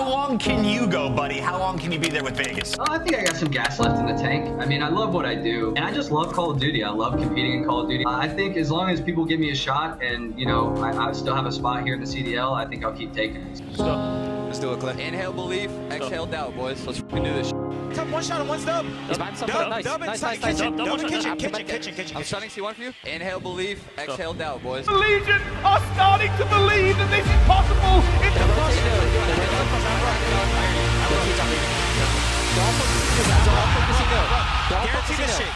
How long can you go, buddy? How long can you be there with Vegas? I think I got some gas left in the tank. I mean, I love what I do, and I just love Call of Duty. I love competing in Call of Duty. I think as long as people give me a shot and, you know, I still have a spot here in the CDL, I think I'll keep taking it. Let's do it, Clay. Inhale belief, exhale doubt, boys. Let's do this. One shot and one's dub. Nice. Kitchen. I'm starting C1 for you. Inhale belief, exhale doubt, boys. The Legion are starting to believe that this is possible. It's Guarantee this shit.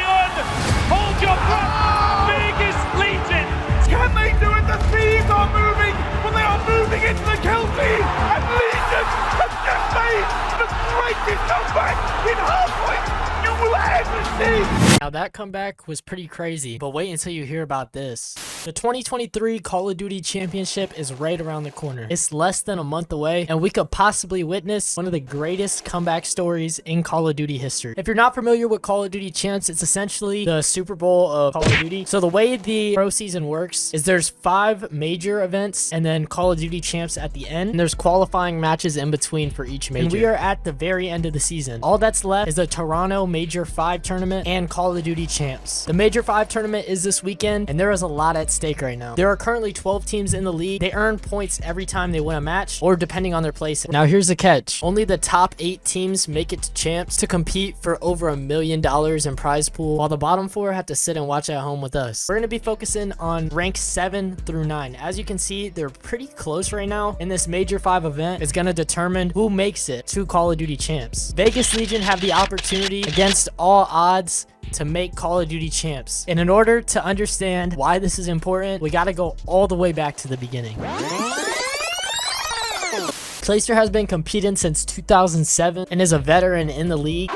Hold your breath. Vegas Legion. Can they do it? The thieves are moving, but they are moving into the kill feed. And Legion have just made the greatest comeback in Hardpoint you will ever see. Now that comeback was pretty crazy, but wait until you hear about this. The 2023 Call of Duty Championship is right around the corner. It's less than a month away, and we could possibly witness one of the greatest comeback stories in Call of Duty history. If you're not familiar with Call of Duty Champs, it's essentially the Super Bowl of Call of Duty. So the way the pro season works is there's 5 major events and then Call of Duty Champs at the end, and there's qualifying matches in between for each major. And we are at the very end of the season. All that's left is the Toronto Major 5 tournament and Call of Duty Champs. The Major 5 tournament is this weekend, and there is a lot at stake right now. There are currently 12 teams in the league. They earn points every time they win a match, or depending on their place. Now here's the catch. Only the top 8 teams make it to Champs to compete for over $1 million in prize pool, while the bottom 4 have to sit and watch at home with us. We're going to be focusing on rank 7 through 9. As you can see, they're pretty close right now, and this Major 5 event is going to determine who makes it to Call of Duty Champs. Vegas Legion have the opportunity against all odds to make Call of Duty Champs. And in order to understand why this is important, we got to go all the way back to the beginning. Clayster has been competing since 2007 and is a veteran in the league.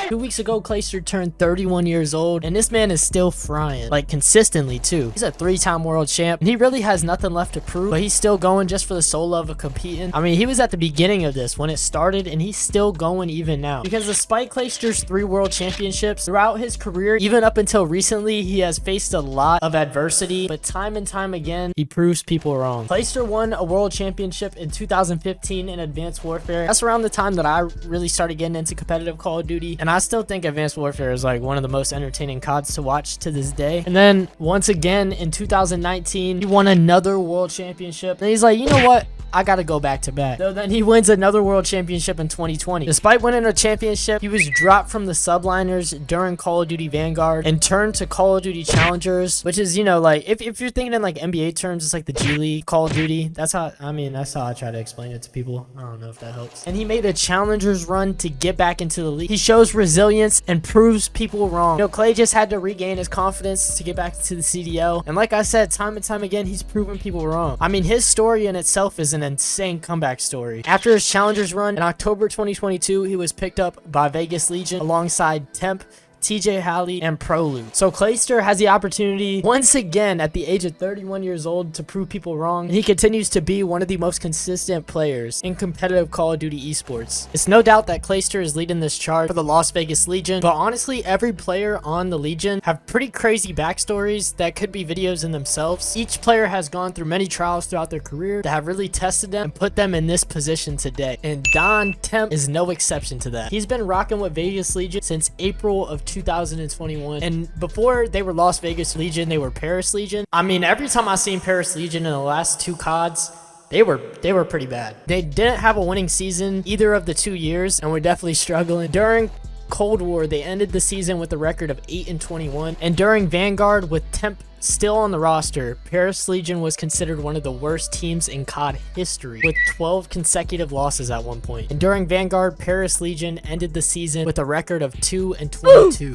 2 weeks ago, Clayster turned 31 years old, and this man is still frying, like consistently too. He's a 3-time world champ, and he really has nothing left to prove, but he's still going just for the sole love of competing. I mean, he was at the beginning of this when it started, and he's still going even now. Because despite Clayster's 3 world championships, throughout his career, even up until recently, he has faced a lot of adversity, but time and time again, he proves people wrong. Clayster won a world championship in 2015 in Advanced Warfare. That's around the time that I really started getting into competitive Call of Duty, and I still think Advanced Warfare is like one of the most entertaining CODs to watch to this day. And then once again in 2019, he won another world championship, and he's like, you know what? I gotta go back to back. So then he wins another world championship in 2020. Despite winning a championship, he was dropped from the subliners during Call of Duty Vanguard and turned to Call of Duty Challengers, which is, you know, like if you're thinking in like NBA terms, it's like the G League Call of Duty. That's how I try to explain it to people. I don't know if that helps. And he made a Challengers run to get back into the league. He shows resilience and proves people wrong. You know, Clay just had to regain his confidence to get back to the CDL. And like I said, time and time again, he's proven people wrong. I mean, his story in itself is an insane comeback story. After his Challengers run in October 2022, he was picked up by Vegas Legion alongside Temp, TJHaly, and Prolude. So Clayster has the opportunity once again at the age of 31 years old to prove people wrong, and he continues to be one of the most consistent players in competitive Call of Duty esports. It's no doubt that Clayster is leading this charge for the Las Vegas Legion, but honestly, every player on the Legion have pretty crazy backstories that could be videos in themselves. Each player has gone through many trials throughout their career that have really tested them and put them in this position today, and Don Temp is no exception to that. He's been rocking with Vegas Legion since April of 2021, and before they were Las Vegas Legion, they were Paris Legion. I mean, every time I seen Paris Legion in the last 2 CODs, they were pretty bad. They didn't have a winning season either of the 2 years, and were definitely struggling. During Cold War, they ended the season with a record of 8-21, and during Vanguard, with Temp still on the roster, Paris Legion was considered one of the worst teams in COD history, with 12 consecutive losses at one point. And during Vanguard, Paris Legion ended the season with a record of 2-22.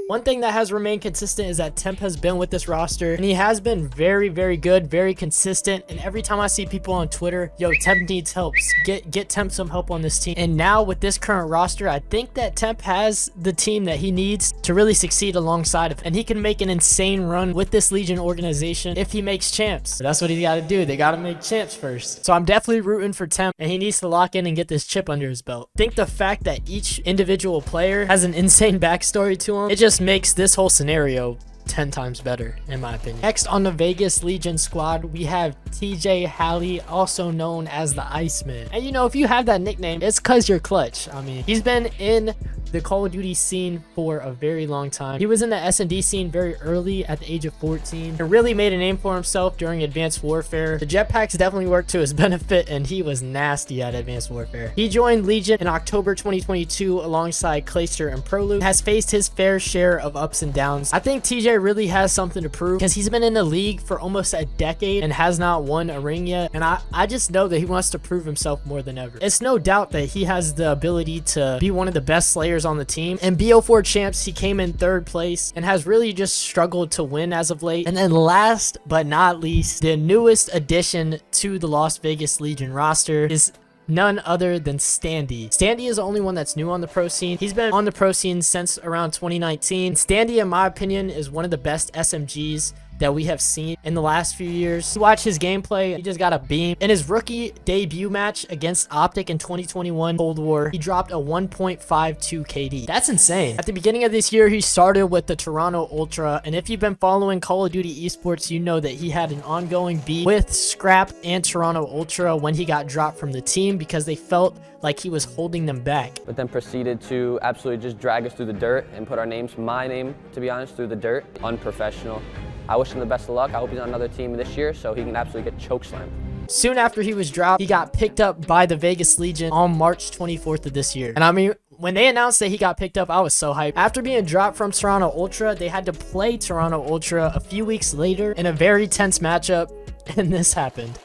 One thing that has remained consistent is that Temp has been with this roster, and he has been very, very good, very consistent. And every time I see people on Twitter, yo, Temp needs help. Get Temp some help on this team. And now with this current roster, I think that Temp has the team that he needs to really succeed alongside of him. And he can make an insane run with this Legion organization if he makes champs. But that's what he's got to do. They got to make champs first. So I'm definitely rooting for Temp, and he needs to lock in and get this chip under his belt. I think the fact that each individual player has an insane backstory to him, it just makes this whole scenario 10 times better in my opinion. Next on the Vegas Legion squad, we have TJHaly, also known as the Iceman. And you know, if you have that nickname, it's cause you're clutch. I mean, he's been in the Call of Duty scene for a very long time. He was in the S&D scene very early at the age of 14 and really made a name for himself during Advanced Warfare. The jetpacks definitely worked to his benefit, and he was nasty at Advanced Warfare. He joined Legion in October 2022 alongside Clayster and Prolute, has faced his fair share of ups and downs. I think TJ really has something to prove because he's been in the league for almost a decade and has not won a ring yet, and I just know that he wants to prove himself more than ever. It's no doubt that he has the ability to be one of the best slayers on the team. In BO4 Champs, he came in 3rd place and has really just struggled to win as of late. And then last but not least, the newest addition to the Las Vegas Legion roster is none other than Standy. Standy is the only one that's new on the pro scene. He's been on the pro scene since around 2019. Standy, in my opinion, is one of the best SMGs that we have seen in the last few years. You watch his gameplay, he just got a beam. In his rookie debut match against Optic in 2021 Cold War, he dropped a 1.52 KD. That's insane. At the beginning of this year, he started with the Toronto Ultra, and if you've been following Call of Duty eSports, you know that he had an ongoing beef with Scrap and Toronto Ultra when he got dropped from the team because they felt like he was holding them back. But then proceeded to absolutely just drag us through the dirt and put our names, my name, to be honest, through the dirt. Unprofessional. I wish him the best of luck. I hope he's on another team this year so he can absolutely get chokeslammed. Soon after he was dropped, he got picked up by the Vegas Legion on March 24th of this year. And I mean, when they announced that he got picked up, I was so hyped. After being dropped from Toronto Ultra, they had to play Toronto Ultra a few weeks later in a very tense matchup, and this happened.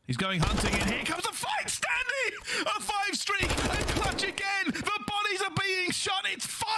He's going hunting, and here comes a fight, Standy! A 5-streak, and clutch again! The bodies are being shot, it's 5!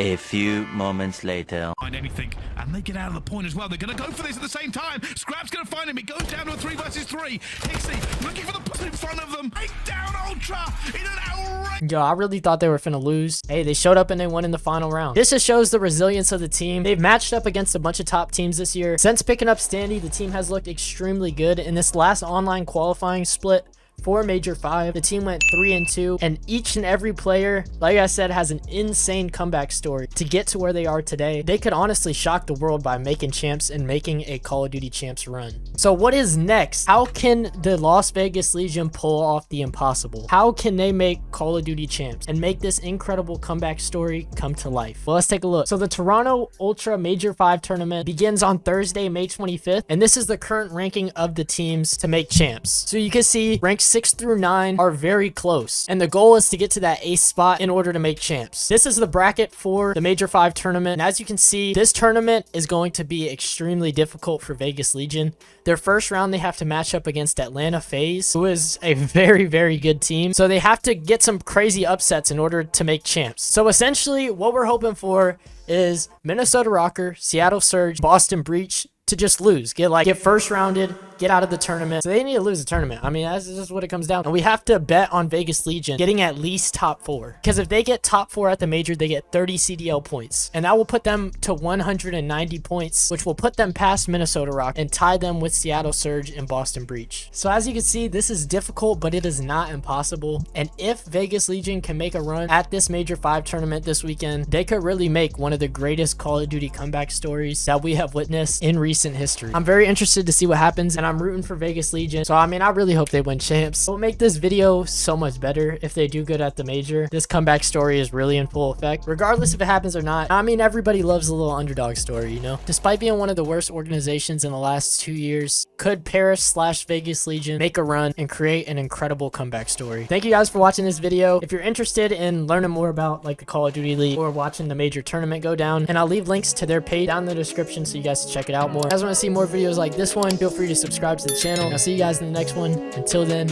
A few moments later. Find anything, and they get out of the point as well. They're going to go for this at the same time. Scrap's going to find him. It goes down to a 3 versus 3. Hixie looking for the person in front of them. Take down Ultra in an outright. Yo, I really thought they were finna lose. Hey, they showed up and they won in the final round. This just shows the resilience of the team. They've matched up against a bunch of top teams this year. Since picking up Standy, the team has looked extremely good. In this last online qualifying split for Major 5, the team went 3-2, and each and every player, like I said, has an insane comeback story to get to where they are today. They could honestly shock the world by making champs and making a Call of Duty Champs run. So what is next? How can the Las Vegas Legion pull off the impossible? How can they make Call of Duty Champs and make this incredible comeback story come to life? Well, let's take a look. So the Toronto Ultra Major 5 tournament begins on Thursday, May 25th, and this is the current ranking of the teams to make champs. So you can see ranks 6 through 9 are very close, and the goal is to get to that ace spot in order to make champs. This is the bracket for the Major 5 tournament, and as you can see, this tournament is going to be extremely difficult for Vegas Legion. Their first round, they have to match up against Atlanta FaZe, who is a very, very good team. So they have to get some crazy upsets in order to make champs. So essentially, what we're hoping for is Minnesota Rocker, Seattle Surge, Boston Breach to just lose, get first rounded, get out of the tournament. So they need to lose the tournament. I mean, that's just what it comes down to. And we have to bet on Vegas Legion getting at least top 4, because if they get top 4 at the major, they get 30 CDL points, and that will put them to 190 points, which will put them past Minnesota Rock and tie them with Seattle Surge and Boston Breach. So as you can see, this is difficult, but it is not impossible. And if Vegas Legion can make a run at this Major 5 tournament this weekend, they could really make one of the greatest Call of Duty comeback stories that we have witnessed in recent history. I'm very interested to see what happens, and I'm rooting for Vegas Legion. So I mean, I really hope they win champs. It will make this video so much better if they do good at the major. This comeback story is really in full effect, regardless if it happens or not. I mean, everybody loves a little underdog story, you know? Despite being one of the worst organizations in the last 2 years, could Paris/Vegas Legion make a run and create an incredible comeback story? Thank you guys for watching this video. If you're interested in learning more about like the Call of Duty League or watching the major tournament go down, and I'll leave links to their page down in the description so you guys can check it out more. If you guys want to see more videos like this one, feel free to subscribe to the channel. I'll see you guys in the next one. Until then,